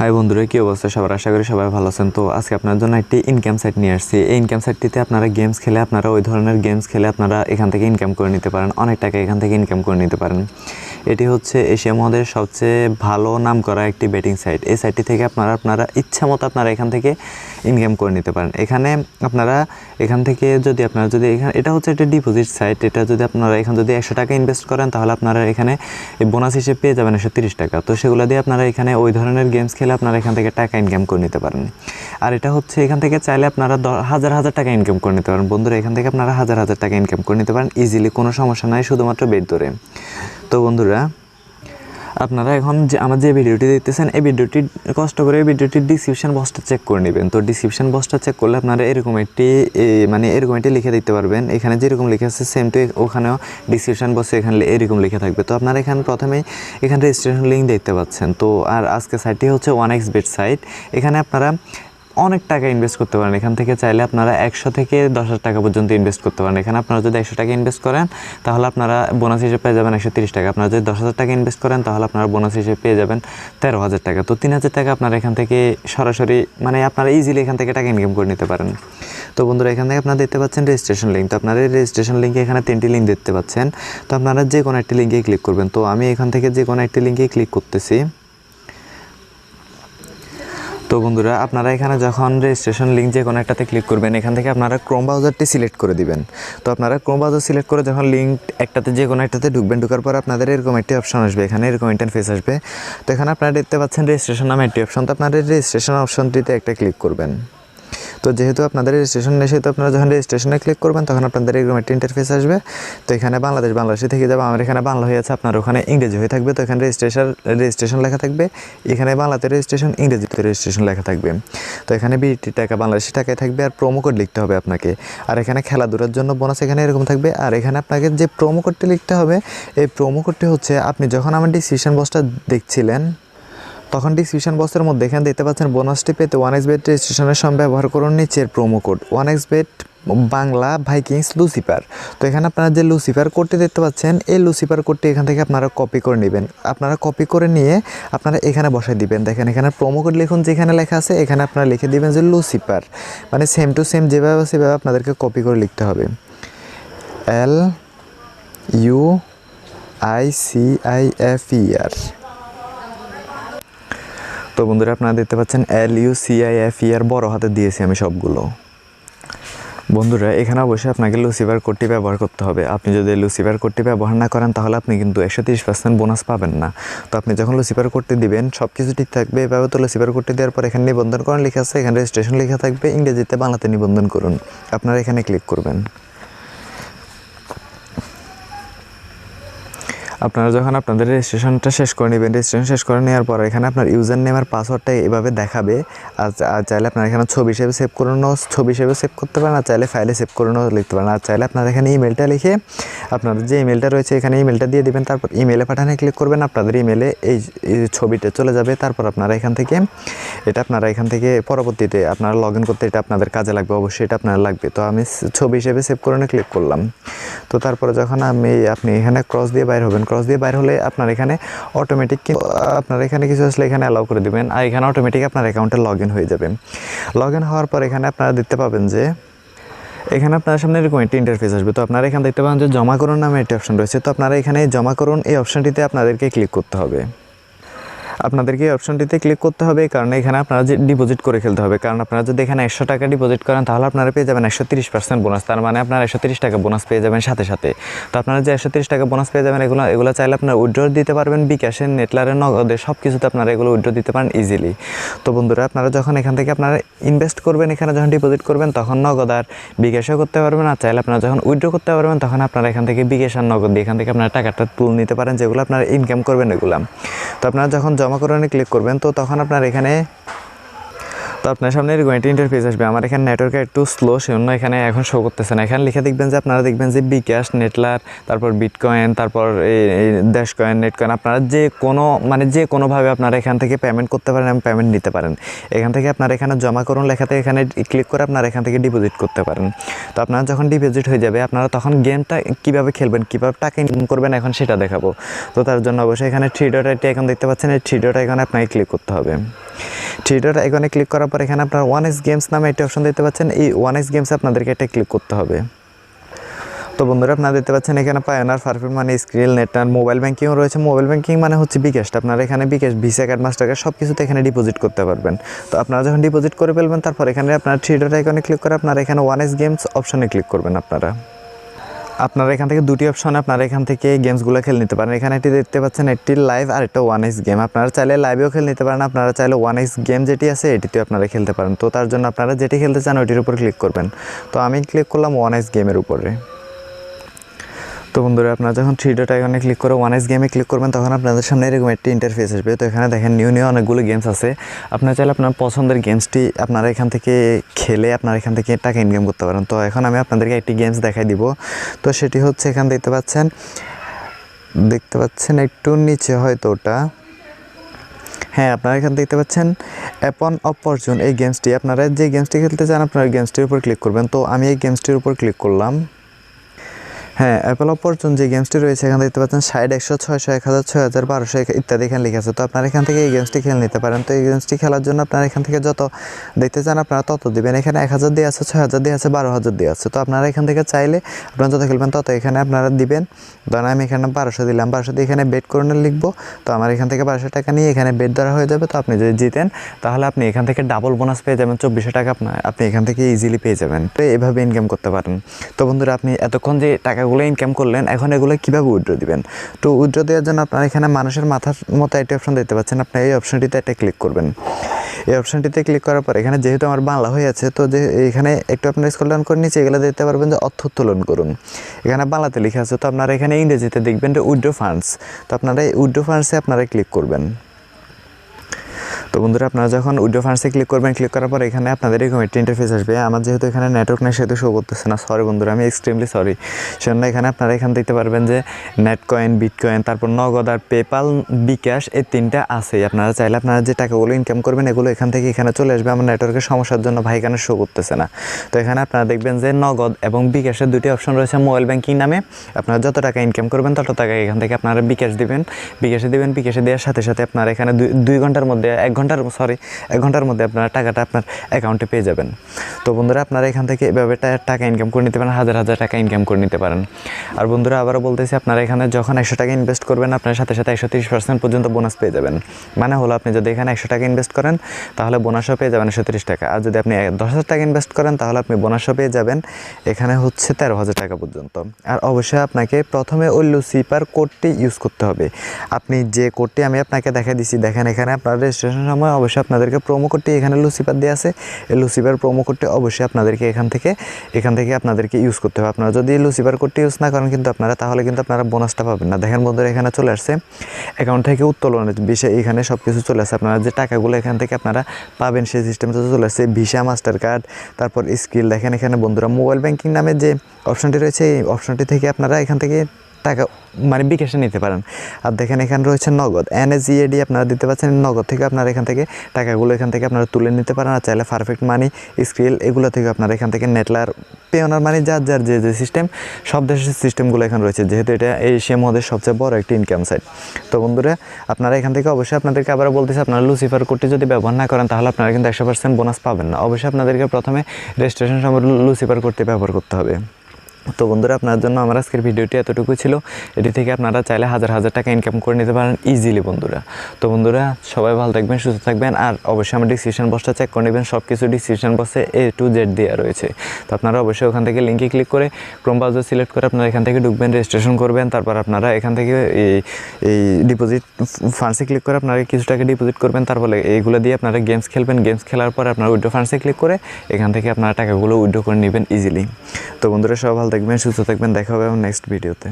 High বন্ধুরা, কি অবস্থা সবার? আশা করি সবাই ভালো আছেন। তো আজকে আপনার জন্য একটি ইনকাম সাইট নিয়ে আসছি। এই ইনকাম সাইটটিতে আপনারা গেমস খেলে আপনারা ওই ধরনের গেমস খেলে আপনারা এখান থেকে ইনকাম করে নিতে পারেন, অনেক টাকা এখান থেকে ইনকাম করে নিতে পারেন। এটি হচ্ছে এশিয়া মহাদেশের সবচেয়ে ভালো নাম করা একটি বেটিং সাইট। এই সাইটটি থেকে আপনারা ইচ্ছা মতো আপনারা এখান থেকে ইনকাম করে নিতে পারেন। এখান থেকে যদি এটা হচ্ছে একটা ডিপোজিট সাইট। এটা যদি আপনারা যদি 100 টাকা ইনভেস্ট করেন তাহলে আপনারা এখানে বোনাস হিসেবে পেয়ে যাবেন 130 টাকা। তো সেগুলো দিয়ে আপনারা এখানে ওই ধরনের গেমস খেলে আপনারা এখান থেকে টাকা ইনকাম করে নিতে পারেন। আর এটা হচ্ছে এখান থেকে চাইলে আপনারা হাজার হাজার টাকা ইনকাম করে নিতে পারেন। বন্ধুরা, এখান থেকে আপনারা হাজার হাজার টাকা ইনকাম করে নিতে পারেন ইজিলি, কোনো সমস্যা নাই, শুধুমাত্র বেট ধরে। তো বন্ধুরা, আপনারা এখন আমার যে ভিডিওটি দেখতেছেন, এই ভিডিওটি কষ্ট করে ভিডিওটির ডিসক্রিপশন বক্সটা চেক করে নেবেন। তো ডিসক্রিপশন বক্সটা চেক করলে আপনারা এরকম একটি লিখে দিতে পারবেন। এখানে যেরকম লিখে আছে সেম টু ওখানেও ডিসক্রিপশন বক্সে এখানে এরকম লিখে থাকবে। তো আপনারা প্রথমেই এখানে রেজিস্ট্রেশন লিঙ্ক দেখতে পাচ্ছেন। তো আর আজকে সাইটটি হচ্ছে 1xbet সাইট। এখানে আপনারা অনেক টাকা ইনভেস্ট করতে পারেন। এখান থেকে চাইলে আপনারা 100 থেকে 10,000 টাকা পর্যন্ত ইনভেস্ট করতে পারেন। এখানে আপনারা যদি 100 টাকা ইনভেস্ট করেন তাহলে আপনারা বোনাস হিসেবে পেয়ে যাবেন 130 টাকা। আপনারা যদি 10,000 টাকা ইনভেস্ট করেন তাহলে আপনারা বোনাস হিসেবে পেয়ে যাবেন 13,000 টাকা। তো 3,000 টাকা আপনারা এখান থেকে সরাসরি আপনারা ইজিলি এখান থেকে টাকা ইনকাম করে নিতে পারেন। তো বন্ধুরা, এখান থেকে আপনারা দেখতে পাচ্ছেন রেজিস্ট্রেশন লিঙ্ক। তো আপনারা এই রেজিস্ট্রেশন লিঙ্কে এখানে 3টি লিঙ্ক দেখতে পাচ্ছেন। তো আপনারা যে কোনো একটি লিঙ্কে ক্লিক করবেন। তো আমি এখান থেকে যে কোনো একটি লিঙ্কে ক্লিক করতেছি। তো বন্ধুরা, আপনারা এখানে যখন রেজিস্ট্রেশন লিঙ্ক যে কোনো একটাতে ক্লিক করবেন, এখান থেকে আপনারা ক্রোম ব্রাউজারটি সিলেক্ট করে দিবেন। তো আপনারা ক্রোম ব্রাউজার সিলেক্ট করে যখন লিঙ্ক একটাতে যে কোনো একটাতে ঢুকবেন, ঢোকার পর আপনাদের এরকম একটি অপশন আসবে, এখানে এরকম ইন্টারফেস আসবে। তো এখানে আপনারা দেখতে পাচ্ছেন রেজিস্ট্রেশন নামে একটি অপশন। তো আপনাদের রেজিস্ট্রেশন অপশনটিতে একটা ক্লিক করবেন। তো যেহেতু আপনাদের রেজিস্ট্রেশন নেই, সেহেতু আপনারা যখন রেজিস্ট্রেশনে ক্লিক করবেন তখন আপনাদের এরকম একটা ইন্টারফেস আসবে। তো এখানে বাংলাদেশি থেকে যাবে, আমার এখানে বাংলা হয়ে আছে, আপনার ওখানে ইংরেজি হয়ে থাকবে। তো এখানে রেজিস্ট্রেশন লেখা থাকবে, এখানে বাংলাতে রেজিস্ট্রেশন, ইংরেজিতে রেজিস্ট্রেশন লেখা থাকবে। তো এখানে 20 টাকা বাংলাদেশি টাকায় থাকবে, আর প্রোমো কোড লিখতে হবে আপনাকে। আর এখানে খেলাধুলার জন্য বোনাস এখানে এরকম থাকবে। আর এখানে আপনাকে যে প্রোমো কোডটি লিখতে হবে, এই প্রোমো কোডটি হচ্ছে আপনি যখন আমার ডিসক্রিপশন বক্সটা দেখছিলেন তখন ডিসক্রিপশন বক্সের মধ্যে এখানে দেখতে পাচ্ছেন বোনাসটি পেতে 1xbet রেজিস্ট্রেশনের সময় ব্যবহার করুন নিচের promo code 1xbet Bangla Vikings Lucifer. তো এখানে আপনারা যে লুসিফার কোডটি দেখতে পাচ্ছেন, এই লুসিফার কোডটি এখান থেকে আপনারা কপি করে নেবেন। আপনারা কপি করে নিয়ে আপনারা এখানে বসাই দিবেন। দেখেন এখানে প্রোমো কোড লিখুন, যেখানে লেখা আছে এখানে আপনারা লিখে দিবেন যে লুসিফার, সেম টু সেম যেভাবে সেভাবে আপনাদেরকে কপি করে লিখতে হবে। LUCIFER। তো বন্ধুরা, আপনারা দেখতে পাচ্ছেন LUCIFER বড় হাতে দিয়েছি আমি সবগুলো। বন্ধুরা, এখানে অবশ্যই আপনাকে লুসিফার কোডটি ব্যবহার করতে হবে। আপনি যদি লুসিফার কোডটি ব্যবহার না করেন তাহলে আপনি কিন্তু 130% বোনাস পাবেন না। তো আপনি যখন লুসিফার কোডটি দিবেন সব কিছু ঠিক থাকবে। এভাবে তো লুসিফার কোডটি দেওয়ার পর এখানে নিবন্ধন করুন লেখা আছে, এখানে রেজিস্ট্রেশন লেখা থাকবে, ইংরেজিতে বাংলাতে নিবন্ধন করুন। আপনারা এখানে ক্লিক করবেন। আপনারা যখন আপনাদের রেজিস্ট্রেশনটা শেষ করে নেবেন, রেজিস্ট্রেশন শেষ করে নেওয়ার পর এখানে আপনার ইউজার নেম আর পাসওয়ার্ডটা এভাবে দেখাবে। আর চাইলে আপনারা এখানে ছবি হিসেবে সেভ করতে পারেন, আর চাইলে ফাইলে সেভ করে লিখতে পারেন। আর চাইলে আপনারা এখানে ইমেলটা লিখে আপনাদের যে ইমেলটা রয়েছে এখানে ইমেলটা দিয়ে দিবেন। তারপর ইমেলে পাঠানো ক্লিক করবেন, আপনাদের ইমেলে এই ছবিটা চলে যাবে। তারপর আপনারা এখান থেকে পরবর্তীতে আপনারা লগ ইন করতে এটা আপনাদের কাজে লাগবে, অবশ্যই এটা আপনার লাগবে। তো আমি ছবি হিসেবে সেভ করে ক্লিক করলাম। তো তারপরে যখন আপনি এখানে ক্রস দিয়ে বাইর হবেন, ক্রস দিয়ে বাইর হলে আপনার এখানে অটোমেটিক আপনার এখানে কিছু আসলে এখানে অ্যালাউ করে দিবেন, আর এখানে অটোমেটিক আপনার অ্যাকাউন্টে লগ ইন হয়ে যাবে। লগ ইন হওয়ার পর এখানে আপনারা দেখতে পাবেন যে এখানে আপনার সামনে এরকম একটি ইন্টারফেস আসবে। তো আপনারা এখানে দেখতে পাবেন যে জমা করুন নামে একটি অপশন রয়েছে। তো আপনারা এখানে জমা করুন এই অপশনটিতে আপনাদেরকে ক্লিক করতে হবে। আপনাদেরকে এই অপশনটিতে ক্লিক করতে হবে, কারণ এখানে আপনারা যে ডিপোজিট করে খেলতে হবে। কারণ আপনারা যদি এখানে 100 টাকা ডিপোজিট করেন তাহলে আপনারা পেয়ে যাবেন 130% বোনাস। তার মানে আপনারা 130 টাকা বোনাস পেয়ে যাবেন সাথে সাথে। তো আপনারা যে 130 টাকা বোনাস পেয়ে যাবেন, এগুলো চাইলে আপনারা উইথড্র দিতে পারবেন বিকাশে, নেটলারে, নগদে, সব কিছুতে আপনারা এগুলো উইথড্র দিতে পারেন ইজিলি। তো বন্ধুরা, আপনারা যখন এখান থেকে আপনারা ইনভেস্ট করবেন, এখানে যখন ডিপোজিট করবেন তখন নগদ আর বিকাশও করতে পারবেন। আর চাইলে আপনারা যখন উইথড্র করতে পারবেন তখন আপনারা এখান থেকে বিকাশ আর নগদ দিয়ে এখান থেকে আপনারা টাকাটা তুলে নিতে পারেন, যেগুলো আপনারা ইনকাম করবেন এগুলো। তো আপনারা যখন জমা করে ক্লিক করবেন তো তখন আপনার এখানে আপনার সামনে এরকম একটা ইন্টারফেস আসবে। আমার এখানে নেটওয়ার্ক একটু স্লো, সেজন্য এখানে এখন শো করতেছে না। এখানে লিখে দেখবেন যে আপনারা দেখবেন যে বিকাশ, নেটলার, তারপর বিটকয়েন, তারপর এই ড্যাশ কয়েন, নেটকয়েন, আপনারা যে কোনোভাবে আপনারা এখান থেকে পেমেন্ট করতে পারেন এবং পেমেন্ট নিতে পারেন। এখান থেকে আপনারা এখানে জমা করুন লেখাতে এখানে ক্লিক করে আপনারা এখান থেকে ডিপোজিট করতে পারেন। তো আপনারা যখন ডিপোজিট হয়ে যাবে আপনারা তখন গেমটা কীভাবে খেলবেন, কীভাবে টাকা ইনকাম করবেন এখন সেটা দেখাবো। তো তার জন্য অবশ্যই এখানে 3 ডট আইটি এখন দেখতে পাচ্ছেন, এই 3 ডট আইকনে আপনাকে ক্লিক করতে হবে। থ্রি ডট আইকনে ক্লিক করার পর এখানে আপনার 1x গেমস নামে একটা অপশন দেখতে পাচ্ছেন, এই 1x গেমসে আপনাদেরকে এটা ক্লিক করতে হবে। তো বন্ধুরা আপনারা দেখতে পাচ্ছেন এখানে পায়োনিয়ার, পারফেক্ট মানি, স্ক্রিল, নেট আর মোবাইল ব্যাঙ্কিংও রয়েছে। মোবাইল ব্যাঙ্কিং মানে হচ্ছে বিকাশ, আপনারা এখানে বিকাশ, ভিসা কার্ড, মাস্টার কার্ড সব কিছুতে এখানে ডিপোজিট করতে পারবেন। তো আপনারা যখন ডিপোজিট করে ফেলবেন তারপর এখানে আপনারা থ্রি ডট আইকনে ক্লিক করে আপনারা এখানে 1x গেমস অপশনে ক্লিক করবেন। আপনারা এখান থেকে দুটি অপশনে আপনারা এখান থেকে গেমসগুলো খেলে নিতে পারেন। এখানে একটি দেখতে পাচ্ছেন, একটি লাইভ আর একটা 1x গেম। আপনারা চাইলে লাইভেও খেলে নিতে পারেন, আপনারা চাইলে 1x গেম যেটি আছে এটিতেও আপনারা খেলতে পারেন। তো তার জন্য আপনারা যেটি খেলতে চান ওইটির উপর ক্লিক করবেন। তো আমি ক্লিক করলাম 1x গেমের উপরে। তো বন্ধুরা আপনারা যখন থ্রি ডট আইকনে ক্লিক করে 1x গেমে ক্লিক করবেন তখন আপনাদের সামনে এরকম একটি ইন্টারফেস আসবে। তো এখানে দেখেন নিউ অনেকগুলো গেমস আছে। আপনারা চাইলে আপনার পছন্দের গেমসটি আপনারা এখান থেকে খেলে আপনারা এখান থেকে টাকা ইনকাম করতে পারেন। তো এখন আমি আপনাদেরকে একটি গেমস দেখাই দিব। তো সেটি হচ্ছে এখানে দেখতে পাচ্ছেন একটু নিচে হয়তো ওটা, হ্যাঁ আপনারা এখানে দেখতে পাচ্ছেন অ্যাপন অপরচুন। এই গেমসটি আপনারা যে গেমসটি খেলতে চান আপনারা গেমসটির উপর ক্লিক করবেন। তো আমি এই গেমসটির উপর ক্লিক করলাম। হ্যাঁ, অ্যাপল অপরচুন যে গেমসটি রয়েছে এখানে দেখতে পাচ্ছেন 60, 100, 600, 1000, 6000, 1200 ইত্যাদি এখানে লেখা আছে। তো আপনারা এখান থেকে এই গেমসটি খেলে নিতে পারেন। তো এই গেমসটি খেলার জন্য আপনারা এখান থেকে যত দেখতে চান আপনারা তত দিবেন। এখানে 1000 দিয়ে আছে, 6000 দিয়ে আছে, 12000 দিয়ে আছে। তো আপনারা এখান থেকে চাইলে আপনারা যত খেলবেন তত এখানে আপনারা দিবেন। ধরেন আমি এখানে 1200 দিলাম, 1200 দিয়ে এখানে বেট করে লিখবো। তো আমার এখান থেকে 1200 টাকা নিয়ে এখানে বেট ধরা হয়ে যাবে। তো আপনি যদি জিতেন তাহলে আপনি এখান থেকে ডাবল বোনাস পেয়ে যাবেন, 2400 টাকা আপনি এখান থেকে ইজিলি পেয়ে যাবেন। তো এভাবে ইনকাম করতে পারেন। তো বন্ধুরা আপনি এতক্ষণ যে টাকাগুলো ইনকাম করলেন এখন এগুলো কীভাবে উইথড্র দিবেন? তো উইথড্র দেওয়ার জন্য আপনারা এখানে মানুষের মাথার মতো একটা অপশন দেখতে পাচ্ছেন, আপনি এই অপশনটিতে একটা ক্লিক করবেন। এই অপশনটিতে ক্লিক করার পর এখানে যেহেতু আমার বাংলা হয়ে আছে তো যে এখানে একটু আপনারা স্ক্রল ডাউন করে নিচে এগুলো দেখতে পারবেন যে অর্থ উত্তোলন করুন। এখানে বাংলাতে লেখা আছে। তো আপনারা এখানে ইংরেজিতে দেখবেন যে উইথড্র ফান্ডস। তো আপনারা এই উইথড্র ফান্ডসে আপনারা ক্লিক করবেন। তো বন্ধুরা আপনারা যখন উইথড্র ফান্ডসে ক্লিক করবেন, ক্লিক করার পর এখানে আপনাদের এরকম একটা ইন্টারফেস আসবে। আমার যেহেতু এখানে নেটওয়ার্ক নেই সেহেতু শো করতেছে না, সরি বন্ধুরা, আমি এক্সট্রিমলি সরি। সেজন্য এখানে আপনারা এখানে দেখতে পারবেন যে নেট কয়েন, বিটকয়েন, তারপর নগদ আর পেপাল, বিকাশ এই তিনটা আছেই। আপনারা চাইলে আপনারা যে টাকাগুলো ইনকাম করবেন এগুলো এখান থেকে এখানে চলে আসবে। আমার নেটওয়ার্কের সমস্যার জন্য ভাই এখানে শো করতেছে না। তো এখানে আপনারা দেখবেন যে নগদ এবং বিকাশের দুটি অপশন রয়েছে মোবাইল ব্যাঙ্কিং নামে। আপনারা যত টাকা ইনকাম করবেন তত টাকা এখান থেকে আপনারা বিকাশে দিবেন। বিকাশে দেওয়ার সাথে সাথে আপনারা এখানে 2 ঘন্টার মধ্যে 1 ঘন্টার মধ্যে আপনারা টাকাটা আপনার অ্যাকাউন্টে পেয়ে যাবেন। তো বন্ধুরা আপনারা এখান থেকে এভাবে টাকা ইনকাম করে নিতে পারেন, হাজার টাকা ইনকাম করে নিতে পারেন। আর বন্ধুরা আবারও বলতেছি, আপনারা এখানে যখন 100 টাকা ইনভেস্ট করবেন আপনার সাথে সাথে 130% পর্যন্ত বোনাস পেয়ে যাবেন। মানে হলো আপনি যদি এখানে 100 টাকা ইনভেস্ট করেন তাহলে বোনাসও পেয়ে যাবেন 130 টাকা। আর যদি আপনি 10,000 টাকা ইনভেস্ট করেন তাহলে আপনি বোনাসও পেয়ে যাবেন এখানে হচ্ছে 13,000 টাকা পর্যন্ত। আর অবশ্যই আপনাকে প্রথমে ওই লুসিফার কোডটি ইউজ করতে হবে। আপনি যে কোডটি আমি আপনাকে দেখাই দিচ্ছি, দেখেন এখানে আপনার রেজিস্ট্রেশন সময় অবশ্যই আপনাদেরকে প্রোমো কোডটি এখানে লুসিফার দেওয়া আছে। এই লুসিফার প্রোমো কোডটি অবশ্যই আপনাদেরকে এখান থেকে আপনাদেরকে ইউজ করতে হবে। আপনারা যদি লুসিফার কোডটি ইউজ না করেন কিন্তু তাহলে কিন্তু আপনারা বোনাসটা পাবেন না। দেখেন বন্ধুরা এখানে চলে আসছে অ্যাকাউন্ট থেকে উত্তোলনের বিষয়ে, এখানে সব কিছু চলে আসছে। আপনারা যে টাকাগুলো এখান থেকে আপনারা পাবেন সেই সিস্টেমটা চলে আসছে। ভিসা, মাস্টার কার্ড, তারপর স্কিল। দেখেন এখানে বন্ধুরা মোবাইল ব্যাঙ্কিং নামে যে অপশনটি রয়েছে এই অপশনটি থেকে আপনারা এখান থেকে টাকা মানে বিকাশে নিতে পারেন। আর দেখেন এখানে রয়েছে নগদ, NSEAD আপনারা দিতে পারছেন। নগদ থেকে আপনারা এখান থেকে টাকাগুলো এখান থেকে আপনারা তুলে নিতে পারেন। আর চাইলে পারফেক্ট মানি, স্কিল এগুলো থেকে আপনারা এখান থেকে নেটলার, পেওনার মানি, যার যে সিস্টেম, সব দেশের সিস্টেমগুলো এখানে রয়েছে, যেহেতু এটা এশিয়া মহাদেশ সবচেয়ে বড় একটি ইনকাম সাইট। তো বন্ধুরা আপনারা এখান থেকে অবশ্যই আপনাদেরকে আবার বলতেছি, আপনারা লুসিফার কোডটি যদি ব্যবহার না করেন তাহলে আপনারা কিন্তু 100% বোনাস পাবেন না। অবশ্যই আপনাদেরকে প্রথমে রেজিস্ট্রেশন সময় লুসিফার কোডটি ব্যবহার করতে হবে। তো বন্ধুরা আপনার জন্য আমার আজকের ভিডিওটি এতটুকু ছিল। এটি থেকে আপনারা চাইলে হাজার টাকা ইনকাম করে নিতে পারেন ইজিলি বন্ধুরা। তো বন্ধুরা সবাই ভালো থাকবেন, সুস্থ থাকবেন। আর অবশ্যই আমার ডিসক্রিপশন বক্সটা চেক করে নেবেন, সব কিছু ডিসক্রিপশন বক্সে A to Z দেওয়া রয়েছে। তো আপনারা অবশ্যই ওখান থেকে লিঙ্কে ক্লিক করে ক্রোম ব্রাউজার সিলেক্ট করে আপনারা এখান থেকে ঢুকবেন, রেজিস্ট্রেশন করবেন। তারপর আপনারা এখান থেকে এই ডিপোজিট ফান্ডসে ক্লিক করে আপনারা কিছু টাকা ডিপোজিট করবেন। তারপরে এইগুলো দিয়ে আপনারা গেমস খেলবেন। গেমস খেলার পর আপনারা উইথড্র ফান্ডসে ক্লিক করে এখান থেকে আপনারা টাকাগুলো উইথড্র করে নেবেন ইজিলি। তো বন্ধুরা সবাই ভালো থাকবেন, সুস্থ থাকবেন। দেখা হবে আমার নেক্সট ভিডিওতে।